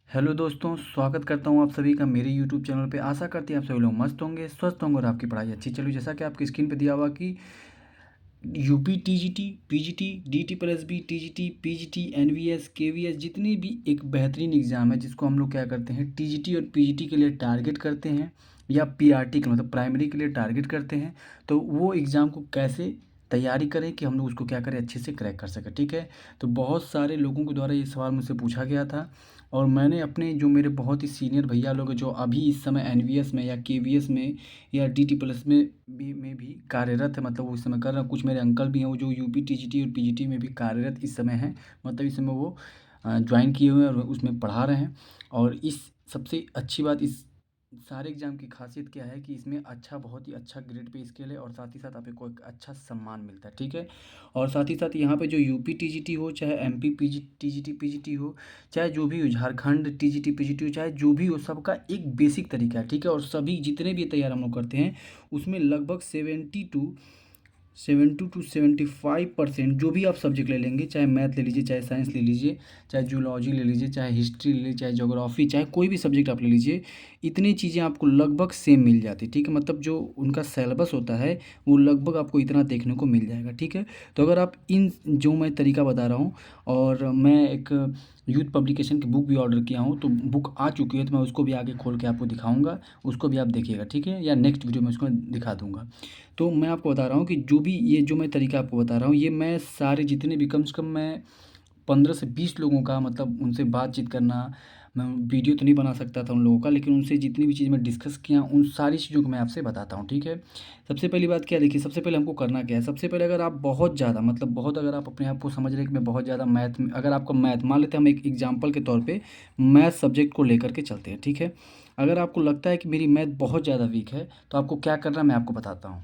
Hello दोस्तों, स्वागत करता हूं आप सभी का मेरे यूट्यूब चैनल पे। आशा करती हैं आप सभी लोग मस्त होंगे, स्वस्थ होंगे और आपकी पढ़ाई अच्छी चलो। जैसा कि आपकी स्क्रीन पे दिया हुआ कि UP TGT, PGT, DT plus B, TGT, PGT, NVS, KVS, जितनी भी एक बेहतरीन एग्ज़ाम है जिसको हम लोग क्या करते हैं टीजीटी और पीजीटी के लिए टारगेट करते हैं, या पीआरटी के मतलब प्राइमरी के लिए टारगेट करते हैं। तो वो एग्ज़ाम को कैसे तैयारी करें कि हम लोग उसको क्या करें, अच्छे से क्रैक कर सकें। ठीक है, तो बहुत सारे लोगों के द्वारा ये सवाल मुझसे पूछा गया था, और मैंने अपने जो मेरे बहुत ही सीनियर भैया लोग हैं जो अभी इस समय एनवीएस में या केवीएस में या डीटी प्लस में भी कार्यरत है, मतलब वो इस समय कर रहे हैं। कुछ मेरे अंकल भी हैं वो जो यूपी टीजीटी और पीजीटी में भी कार्यरत इस समय हैं, मतलब इस समय वो ज्वाइन किए हुए हैं और उसमें पढ़ा रहे हैं। और इस सबसे अच्छी बात इस सारे एग्ज़ाम की खासियत क्या है कि इसमें अच्छा, बहुत ही अच्छा ग्रेड पे स्केल है, और साथ ही साथ आपको एक अच्छा सम्मान मिलता है। ठीक है, और साथ ही साथ यहाँ पे जो यूपी टीजीटी हो, चाहे एमपी पीजी टीजीटी पीजीटी हो, चाहे जो भी हो, झारखंड टीजीटी पीजीटी हो, चाहे जो भी हो, सबका एक बेसिक तरीका है। ठीक है, और सभी जितने भी तैयार हम लोग करते हैं उसमें लगभग 70 टू 75% जो भी आप सब्जेक्ट ले लेंगे, चाहे मैथ ले लीजिए, चाहे साइंस ले लीजिए, चाहे जूलॉजी ले लीजिए, चाहे हिस्ट्री ले लीजिए, चाहे ज्योग्राफी, चाहे कोई भी सब्जेक्ट आप ले लीजिए, इतनी चीज़ें आपको लगभग सेम मिल जाती है। ठीक है, मतलब जो उनका सिलेबस होता है वो लगभग आपको इतना देखने को मिल जाएगा। ठीक है, तो अगर आप इन जो मैं तरीका बता रहा हूँ, और मैं एक यूथ पब्लिकेशन की बुक भी ऑर्डर किया हूँ, तो बुक आ चुकी है, तो मैं उसको भी आगे खोल के आपको दिखाऊंगा, उसको भी आप देखिएगा। ठीक है, या नेक्स्ट वीडियो में उसको दिखा दूंगा। तो मैं आपको बता रहा हूँ कि जो भी ये जो मैं तरीका आपको बता रहा हूँ, ये मैं सारे जितने भी कम से कम मैं 15 से 20 लोगों का, मतलब उनसे बातचीत करना, मैं वीडियो तो नहीं बना सकता था उन लोगों का, लेकिन उनसे जितनी भी चीज़ मैं डिस्कस किया उन सारी चीज़ों को मैं आपसे बताता हूँ। ठीक है, सबसे पहली बात क्या है, देखिए सबसे पहले हमको करना क्या है। सबसे पहले अगर आप बहुत ज़्यादा, मतलब बहुत, अगर आप अपने आप को समझ रहे हैं कि मैं बहुत ज़्यादा मैथ में, अगर आपका मैथ मान लेते हैं, हम एक एग्जाम्पल के तौर पर मैथ सब्जेक्ट को लेकर के चलते हैं। ठीक है, अगर आपको लगता है कि मेरी मैथ बहुत ज़्यादा वीक है, तो आपको क्या करना है मैं आपको बताता हूँ।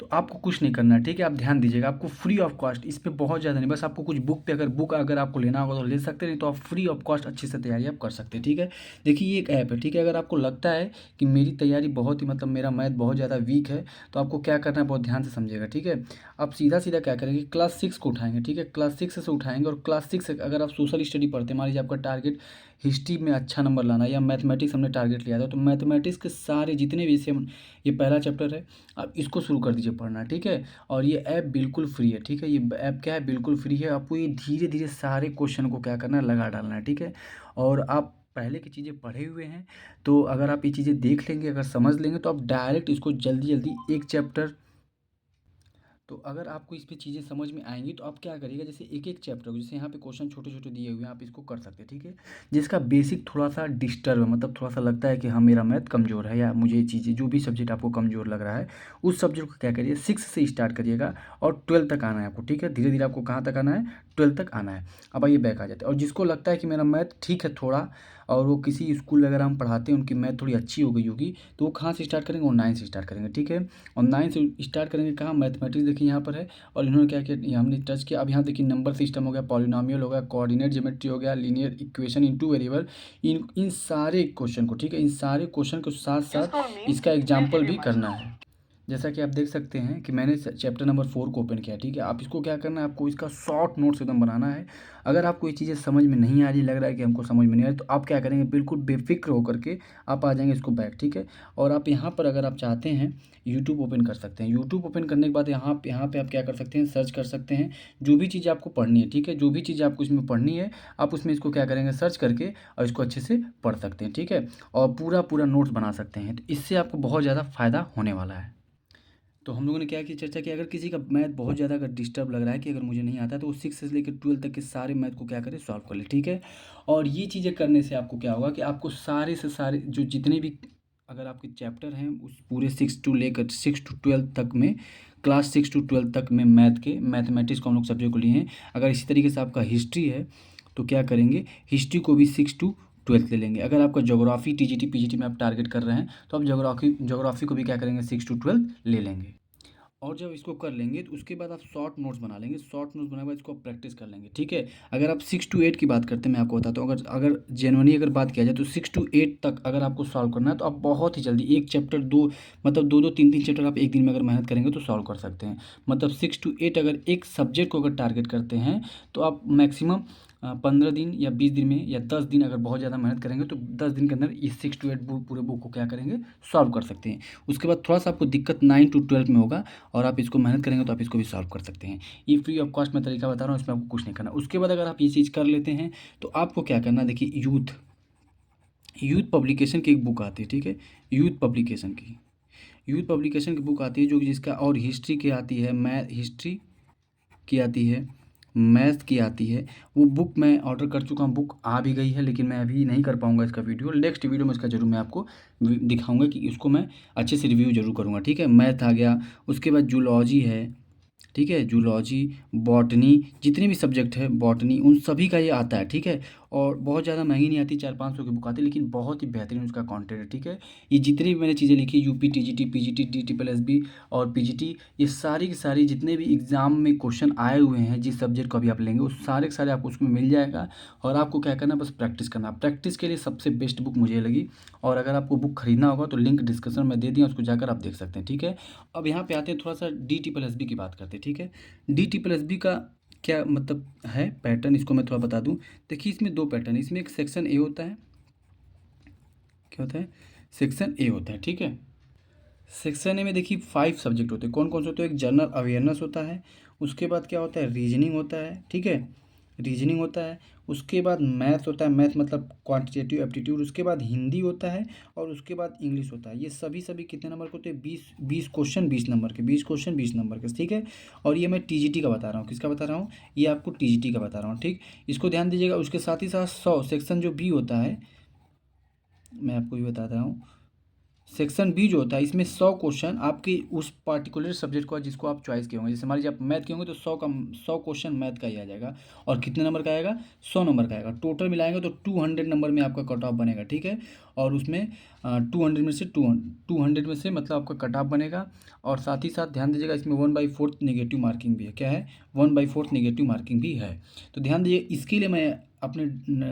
तो आपको कुछ नहीं करना है। ठीक है, आप ध्यान दीजिएगा, आपको फ्री ऑफ कॉस्ट, इस पे बहुत ज़्यादा नहीं, बस आपको कुछ बुक अगर आपको लेना होगा तो ले सकते हैं, नहीं तो आप फ्री ऑफ कॉस्ट अच्छे से तैयारी आप कर सकते हैं। ठीक है, देखिए ये एक ऐप है। ठीक है, अगर आपको लगता है कि मेरी तैयारी बहुत ही, मतलब मेरा मैथ बहुत ज़्यादा वीक है, तो आपको क्या करना है, बहुत ध्यान से समझिएगा। ठीक है, आप सीधा सीधा क्या करेंगे, क्लास 6 को उठाएंगे। ठीक है, क्लास 6 से उठाएंगे, और क्लास 6 से अगर आप सोशल स्टडी पढ़ते हैं, मान लीजिए आपका टारगेट हिस्ट्री में अच्छा नंबर लाना है, या मैथमेटिक्स हमने टारगेट लिया था, तो मैथमेटिक्स के सारे जितने भी विषय, ये पहला चैप्टर है, आप इसको शुरू कर दीजिए पढ़ना। ठीक है, और ये ऐप बिल्कुल फ्री है। ठीक है, ये ऐप क्या है, बिल्कुल फ्री है। आपको ये धीरे धीरे सारे क्वेश्चन को क्या करना है, लगा डालना है। ठीक है, और आप पहले की चीज़ें पढ़े हुए हैं, तो अगर आप ये चीज़ें देख लेंगे, अगर समझ लेंगे, तो आप डायरेक्ट इसको जल्दी जल्दी एक चैप्टर, तो अगर आपको इस पे चीज़ें समझ में आएँगी, तो आप क्या करिएगा, जैसे एक-एक चैप्टर को, जैसे यहाँ पे क्वेश्चन छोटे-छोटे दिए हुए हैं, आप इसको कर सकते हैं। ठीक है, जिसका बेसिक थोड़ा-सा डिस्टर्ब है, मतलब थोड़ा-सा लगता है कि हाँ, मेरा मैथ कमज़ोर है, या मुझे ये चीज़ें, जो भी सब्जेक्ट आपको कमज़ोर लग रहा है, उस सब्जेक्ट को क्या करिए, 6 से स्टार्ट करिएगा, और 12 तक आना है आपको। ठीक है, धीरे-धीरे आपको कहाँ तक आना है, 12 तक आना है। अब आइए बैक आ जाते हैं, और जिसको लगता है कि मेरा मैथ ठीक है थोड़ा, और वो किसी स्कूल वगैरह हम पढ़ाते हैं, उनकी मैथ थोड़ी अच्छी हो गई होगी, तो वो कहाँ से स्टार्ट करेंगे, वो 9 से स्टार्ट करेंगे। ठीक है, और 9 से स्टार्ट करेंगे कहाँ, मैथमेटिक्स देखिए यहाँ पर है, और इन्होंने क्या किया, ये हमने टच किया। अब यहाँ देखिए नंबर सिस्टम हो गया, पॉलिनॉमियल हो गया, कोऑर्डिनेट ज्योमेट्री हो गया, लीनियर इक्वेशन इनटू वेरिएबल, इन इन सारे क्वेश्चन को, ठीक है, इन सारे क्वेश्चन को साथ साथ इसका एग्जाम्पल भी करना है। जैसा कि आप देख सकते हैं कि मैंने चैप्टर नंबर 4 को ओपन किया। ठीक है, आप इसको क्या करना है, आपको इसका शॉर्ट नोट्स एकदम बनाना है। अगर आपको ये चीज़ें समझ में नहीं आ रही, लग रहा है कि हमको समझ में नहीं आ रही, तो आप क्या करेंगे, बिल्कुल बेफिक्र होकर के आप आ जाएंगे इसको बैक। ठीक है, और आप यहाँ पर अगर आप चाहते हैं, यूट्यूब ओपन कर सकते हैं। यूट्यूब ओपन करने के बाद यहाँ पे आप क्या कर सकते हैं, सर्च कर सकते हैं जो भी चीज़ आपको पढ़नी है। ठीक है, जो भी चीज़ आपको इसमें पढ़नी है, आप उसमें इसको क्या करेंगे, सर्च करके, और इसको अच्छे से पढ़ सकते हैं। ठीक है, और पूरा पूरा नोट्स बना सकते हैं, तो इससे आपको बहुत ज़्यादा फ़ायदा होने वाला है। तो हम लोगों ने क्या की चर्चा की, अगर किसी का मैथ बहुत ज़्यादा अगर डिस्टर्ब लग रहा है कि अगर मुझे नहीं आता है, तो वो 6 से लेकर 12 तक के सारे मैथ को क्या करें, सॉल्व कर ले। ठीक है, और ये चीज़ें करने से आपको क्या होगा कि आपको सारे से सारे जो जितने भी, अगर आपके चैप्टर हैं उस पूरे 6 टू 12 तक में, क्लास 6 टू 12 तक में मैथ के, मैथमेटिक्स को हम लोग सब्जेक्ट को लिए हैं। अगर इसी तरीके से आपका हिस्ट्री है, तो क्या करेंगे, हिस्ट्री को भी 6 टू 12 ले लेंगे। अगर आपका ज्योग्राफी टीजीटी पीजीटी में आप टारगेट कर रहे हैं, तो आप ज्योग्राफी को भी क्या करेंगे, 6 टू 12 ले लेंगे। और जब इसको कर लेंगे, तो उसके बाद आप शॉर्ट नोट्स बना लेंगे। शॉर्ट नोट्स बनाने के बाद इसको आप प्रैक्टिस कर लेंगे। ठीक है, अगर आप 6 टू 8 की बात करते हैं, मैं आपको बताता हूँ, अगर अगर जेनुअनली अगर बात किया जाए, तो 6 टू 8 तक अगर आपको सॉल्व करना है, तो आप बहुत ही जल्दी एक चैप्टर, दो, मतलब दो दो तीन तीन चैप्टर आप एक दिन में अगर मेहनत करेंगे तो सॉल्व कर सकते हैं। मतलब 6 टू 8 अगर एक सब्जेक्ट को अगर टारगेट करते हैं, तो आप मैक्सिमम 15 दिन या 20 दिन में या 10 दिन अगर बहुत ज़्यादा मेहनत करेंगे तो 10 दिन के अंदर ये 6 to 8 पूरे बुक को क्या करेंगे, सॉल्व कर सकते हैं। उसके बाद थोड़ा सा आपको दिक्कत 9 to 12 में होगा और आप इसको मेहनत करेंगे तो आप इसको भी सॉल्व कर सकते हैं। ये फ्री ऑफ कॉस्ट मैं तरीका बता रहा हूँ, इसमें आपको कुछ नहीं करना। उसके बाद अगर आप ये चीज़ कर लेते हैं तो आपको क्या करना, देखिए यूथ पब्लिकेशन की एक बुक आती है, ठीक है, यूथ पब्लिकेशन की बुक आती है जो जिसका और हिस्ट्री की आती है, हिस्ट्री की आती है, मैथ की आती है। वो बुक मैं ऑर्डर कर चुका हूँ, बुक आ भी गई है, लेकिन मैं अभी नहीं कर पाऊँगा इसका वीडियो। नेक्स्ट वीडियो में इसका ज़रूर मैं आपको दिखाऊँगा कि इसको मैं अच्छे से रिव्यू ज़रूर करूँगा, ठीक है। मैथ आ गया, उसके बाद जूलॉजी है, ठीक है, जूलॉजी, बॉटनी, जितने भी सब्जेक्ट है बॉटनी, उन सभी का ये आता है, ठीक है। और बहुत ज़्यादा महंगी नहीं आती, 400-500 की बुक आती है, लेकिन बहुत ही बेहतरीन उसका कंटेंट है, ठीक है। ये जितनी भी मैंने चीज़ें लिखी, यूपी, टीजीटी, पीजीटी, DSSB और पीजीटी, ये सारी की सारी जितने भी एग्ज़ाम में क्वेश्चन आए हुए हैं, जिस सब्जेक्ट को अभी आप लेंगे, वो सारे के सारे आपको उसमें मिल जाएगा। और आपको क्या करना, बस प्रैक्टिस करना। प्रैक्टिस के लिए सबसे बेस्ट बुक मुझे लगी। और अगर आपको बुक खरीदना होगा तो लिंक डिस्क्रिप्शन में दे दिया, उसको जाकर आप देख सकते हैं, ठीक है। अब यहाँ पे आते हैं, थोड़ा सा DSSB की बात करते हैं, ठीक है। DSSB का क्या मतलब है पैटर्न, इसको मैं थोड़ा बता दूं। देखिए इसमें 2 पैटर्न है, इसमें एक सेक्शन ए होता है, क्या होता है, सेक्शन ए होता है, ठीक है। सेक्शन ए में देखिए 5 सब्जेक्ट होते हैं, कौन कौन से होते हैं, एक जनरल अवेयरनेस होता है, उसके बाद क्या होता है, रीजनिंग होता है, ठीक है, रीजनिंग होता है, उसके बाद मैथ होता है, मैथ मतलब क्वांटिटेटिव एप्टीट्यूड, उसके बाद हिंदी होता है, और उसके बाद इंग्लिश होता है। ये सभी सभी कितने नंबर के होते हैं, 20 क्वेश्चन 20 नंबर के, 20 क्वेश्चन 20 नंबर के, ठीक है। और ये मैं टीजीटी का बता रहा हूँ, किसका बता रहा हूँ, ये आपको टीजीटी का बता रहा हूँ, ठीक। इसको ध्यान दीजिएगा। उसके साथ ही साथ 100 सेक्शन जो बी होता है, मैं आपको भी बता रहा हूँ, सेक्शन बी जो होता है, इसमें 100 क्वेश्चन आपके उस पार्टिकुलर सब्जेक्ट को जिसको आप चॉइस किए होंगे। जैसे मान लीजिए आप मैथ के होंगे तो 100 क्वेश्चन मैथ का ही आ जाएगा। और कितने नंबर का आएगा, 100 नंबर का आएगा। टोटल मिलाएंगे तो 200 नंबर में आपका कट ऑफ बनेगा, ठीक है। और उसमें 200 में से मतलब आपका कट ऑफ बनेगा। और साथ ही साथ ध्यान दीजिएगा, इसमें 1/4 नेगेटिव मार्किंग भी है। क्या है, 1/4 नेगेटिव मार्किंग भी है। तो ध्यान दीजिए, इसके लिए मैं अपने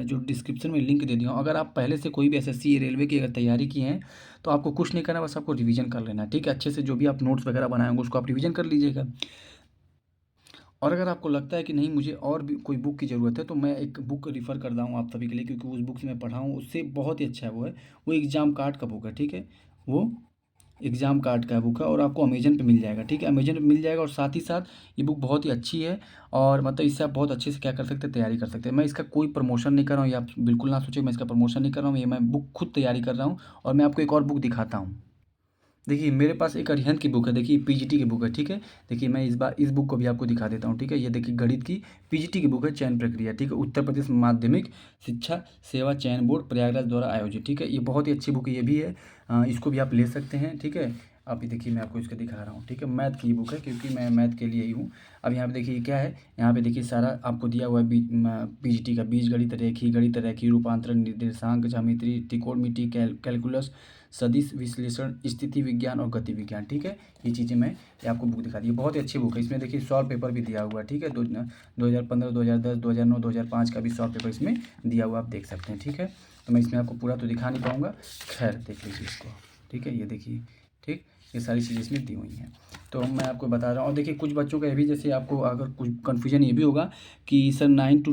जो डिस्क्रिप्शन में लिंक दे दिया हूँ। अगर आप पहले से कोई भी एसएससी रेलवे की अगर तैयारी की हैं तो आपको कुछ नहीं करना, बस आपको रिवीजन कर लेना है, ठीक है। अच्छे से जो भी आप नोट्स वगैरह बनाए होंगे उसको आप रिवीजन कर लीजिएगा। और अगर आपको लगता है कि नहीं मुझे और भी कोई बुक की ज़रूरत है तो मैं एक बुक रिफ़र कर रहा हूँ आप सभी के लिए, क्योंकि उस बुक से मैं पढ़ा हूँ, उससे बहुत ही अच्छा है। वो एग्ज़ाम कार्ड का बुक है, ठीक है। वो एग्ज़ाम कार्ड का बुक है और आपको अमेज़न पे मिल जाएगा, ठीक है, अमेज़न पे मिल जाएगा। और साथ ही साथ ये बुक बहुत ही अच्छी है और मतलब इससे आप बहुत अच्छे से क्या कर सकते हैं, तैयारी कर सकते हैं। मैं इसका कोई प्रमोशन नहीं कर रहा हूँ, ये आप बिल्कुल ना सोचिए मैं इसका प्रमोशन नहीं कर रहा हूँ। ये मैं बुक खुद तैयारी कर रहा हूँ। और मैं आपको एक और बुक दिखाता हूँ। देखिए मेरे पास एक अरिहंत की बुक है, देखिए पीजीटी की बुक है, ठीक है। देखिए मैं इस बार इस बुक को भी आपको दिखा देता हूँ, ठीक है। ये देखिए गणित की पीजीटी की बुक है, चयन प्रक्रिया, ठीक है, उत्तर प्रदेश माध्यमिक शिक्षा सेवा चयन बोर्ड प्रयागराज द्वारा आयोजित, ठीक है। ये बहुत ही अच्छी बुक ये भी है, इसको भी आप ले सकते हैं, ठीक है। आप ये देखिए मैं आपको इसका दिखा रहा हूँ, ठीक है। मैथ की बुक है क्योंकि मैं मैथ के लिए ही हूँ। अब यहाँ पे देखिए क्या है, यहाँ पे देखिए सारा आपको दिया हुआ है पीजीटी का बीजगणित, रेखी रूपांतरण, निर्देशांक, ज्यामिति, त्रिकोणमिति, कैलकुलस, सदिश विश्लेषण, स्थिति विज्ञान और गति विज्ञान, ठीक है। ये चीज़ें मैं ये आपको बुक दिखा दी है, बहुत ही अच्छी बुक है। इसमें देखिए सॉल्व पेपर भी दिया हुआ है, ठीक है। 2015, 2010, 2009, 2005 का भी सॉल्व पेपर इसमें दिया हुआ आप देख सकते हैं, ठीक है। तो मैं इसमें आपको पूरा तो दिखा नहीं पाऊँगा, खैर देख लीजिए इसको, ठीक है। ये देखिए, ठीक, ये सारी चीज़ें इसमें दी हुई हैं। तो मैं आपको बता रहा हूँ। और देखिए कुछ बच्चों का ये भी, जैसे आपको अगर कुछ कन्फ्यूजन ये भी होगा कि सर 9 to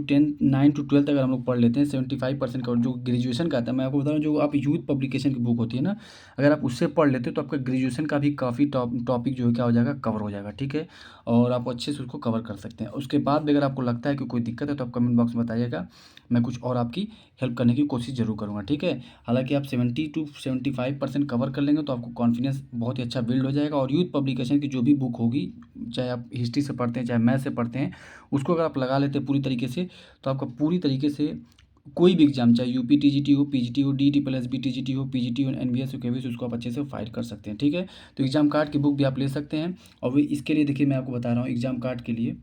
12 अगर हम लोग पढ़ लेते हैं 75% का, और जो ग्रेजुएशन का आता है, मैं आपको बता रहा हूँ जो आप यूथ पब्लिकेशन की बुक होती है ना, अगर आप उससे पढ़ लेते हो तो आपका ग्रेजुएशन का भी काफ़ी टॉपिक जो है क्या हो जाएगा, कवर हो जाएगा, ठीक है। और आप अच्छे से उसको कवर कर सकते हैं। उसके बाद भी अगर आपको लगता है कि कोई दिक्कत है तो आप कमेंट बॉक्स में बताइएगा, मैं कुछ और आपकी हेल्प करने की कोशिश ज़रूर करूँगा, ठीक है। हालांकि आप 70 to 75% कवर कर लेंगे तो आपको कॉन्फिडेंस बहुत ही अच्छा बिल्ड हो जाएगा। और यूथ पब्लिकेशन की जो भी बुक होगी, चाहे आप हिस्ट्री से पढ़ते हैं चाहे मैथ से पढ़ते हैं, उसको अगर आप लगा लेते हैं पूरी तरीके से तो आपका पूरी तरीके से कोई भी एग्जाम, चाहे यूपी टीजीटी हो, पीजीटी हो, DSSB टीजीटी हो, पीजीटी हो, एनवीएस हो, केवीएस, उसको आप अच्छे से फाइट कर सकते हैं, ठीक है। तो एग्जाम कार्ड की बुक भी आप ले सकते हैं। और वो इसके लिए देखिए मैं आपको बता रहा हूँ, एग्जाम कार्ड के लिए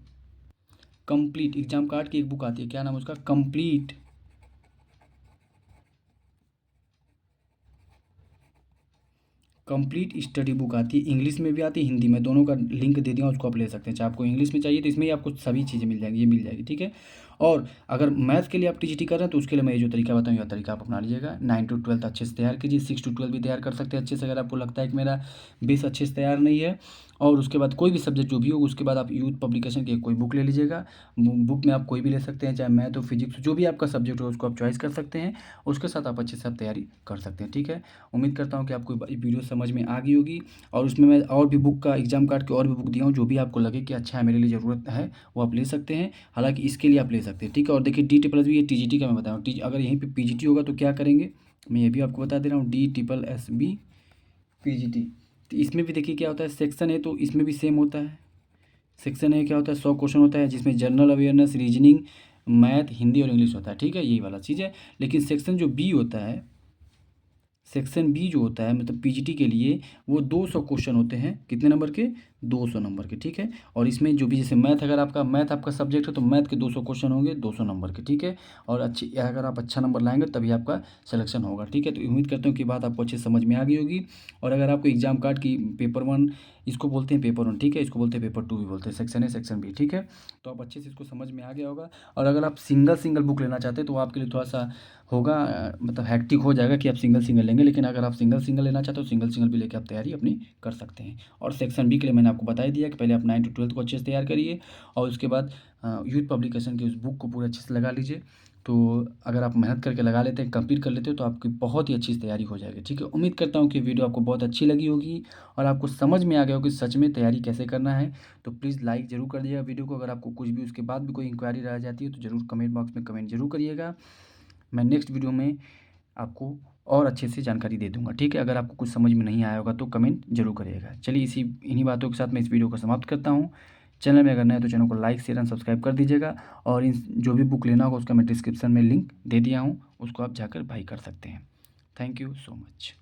कंप्लीट एग्जाम कार्ड की एक बुक आती है, क्या नाम है उसका, कंप्लीट स्टडी बुक आती है। इंग्लिश में भी आती है, हिंदी में, दोनों का लिंक दे दिया, उसको आप ले सकते हैं। चाहे आपको इंग्लिश में चाहिए तो इसमें ही आपको सभी चीज़ें मिल जाएंगी, ये मिल जाएगी, ठीक है। और अगर मैथ्स के लिए आप टीजीटी कर रहे हैं तो उसके लिए मैं ये जो तरीका बताऊँ, यह तरीका आप अपना लीजिएगा। 9 to 12 अच्छे से तैयार कीजिए, 6 to 12 भी तैयार कर सकते हैं अच्छे से, अगर आपको लगता है कि मेरा बेस अच्छे से तैयार नहीं है। और उसके बाद कोई भी सब्जेक्ट जो भी हो, उसके बाद आप यूथ पब्लिकेशन की कोई बुक ले लीजिएगा। बुक में आप कोई भी ले सकते हैं, चाहे मैथ हो, फिजिक्स, जो भी आपका सब्जेक्ट हो उसको आप चॉइस कर सकते हैं। उसके साथ आप अच्छे से आप तैयारी कर सकते हैं। ठीक है, उम्मीद करता हूँ कि आपको वीडियो समझ में आ गई होगी। और उसमें मैं और भी बुक का एग्जाम कार्ड की और भी बुक दिया हूँ, जो भी आपको लगे कि अच्छा है, मेरे लिए ज़रूरत है, वो आप ले सकते हैं। हालांकि इसके लिए आप ले सकते हैं। ठीक है, और देखिए DSSB ये TGT का मैं बताऊँ, अगर यहीं पे PGT होगा तो क्या करेंगे, मैं ये भी आपको बता दे रहा हूँ। DSSB PGT, तो इसमें भी देखिए क्या होता है, सेक्शन है तो इसमें भी सेम होता है। सेक्शन ए क्या होता है, 100 क्वेश्चन होता है, जिसमें general awareness, reasoning, math, Hindi और इंग्लिश होता है। ठीक है, यही वाला चीज़ है। लेकिन सेक्शन जो बी होता है, सेक्शन बी जो होता है मतलब PGT के लिए, वो 200 क्वेश्चन होते हैं। कितने नंबर के, 200 नंबर के। ठीक है, और इसमें जो भी जैसे मैथ, अगर आपका मैथ आपका सब्जेक्ट है तो मैथ के 200 क्वेश्चन होंगे, 200 नंबर के। ठीक है, और अच्छी अगर आप अच्छा नंबर लाएंगे तभी आपका सिलेक्शन होगा। ठीक है, तो उम्मीद करता हूँ कि बात आपको अच्छे से समझ में आ गई होगी। और अगर आपको एग्जाम कार्ड की पेपर 1, इसको बोलते हैं पेपर 1, ठीक है, इसको बोलते हैं पेपर 2 भी बोलते हैं, सेक्शन ए सेक्शन बी। ठीक है, तो आप अच्छे से इसको समझ में आ गया होगा। और अगर आप सिंगल सिंगल बुक लेना चाहते हैं तो आपके लिए थोड़ा सा होगा, मतलब हैक्टिक हो जाएगा कि आप सिंगल सिंगल लेंगे। लेकिन अगर आप सिंगल सिंगल लेना चाहते हो, सिंगल सिंगल भी लेके आप तैयारी अपनी कर सकते हैं। और सेक्शन बी के लिए मैंने आपको बता ही दिया कि पहले आप 9 to 12 को अच्छे से तैयार करिए, और उसके बाद यूथ पब्लिकेशन की उस बुक को पूरे अच्छे से लगा लीजिए। तो अगर आप मेहनत करके लगा लेते हैं, कंप्लीट कर लेते हो, तो आपकी बहुत ही अच्छी से तैयारी हो जाएगी। ठीक है, उम्मीद करता हूँ कि वीडियो आपको बहुत अच्छी लगी होगी और आपको समझ में आ गया होगा कि सच में तैयारी कैसे करना है। तो प्लीज़ लाइक ज़रूर कर दीजिएगा वीडियो को। अगर आपको कुछ भी उसके बाद भी कोई इंक्वायरी रह जाती है तो ज़रूर कमेंट बॉक्स में कमेंट जरूर करिएगा। मैं नेक्स्ट वीडियो में आपको और अच्छे से जानकारी दे दूंगा। ठीक है, अगर आपको कुछ समझ में नहीं आया होगा तो कमेंट जरूर करिएगा। चलिए, इन्हीं बातों के साथ मैं इस वीडियो को समाप्त करता हूँ। चैनल में अगर नए तो चैनल को लाइक शेयर एंड सब्सक्राइब कर दीजिएगा। और इन जो भी बुक लेना होगा उसका मैं डिस्क्रिप्शन में लिंक दे दिया हूँ, उसको आप जाकर बाई कर सकते हैं। Thank you so much.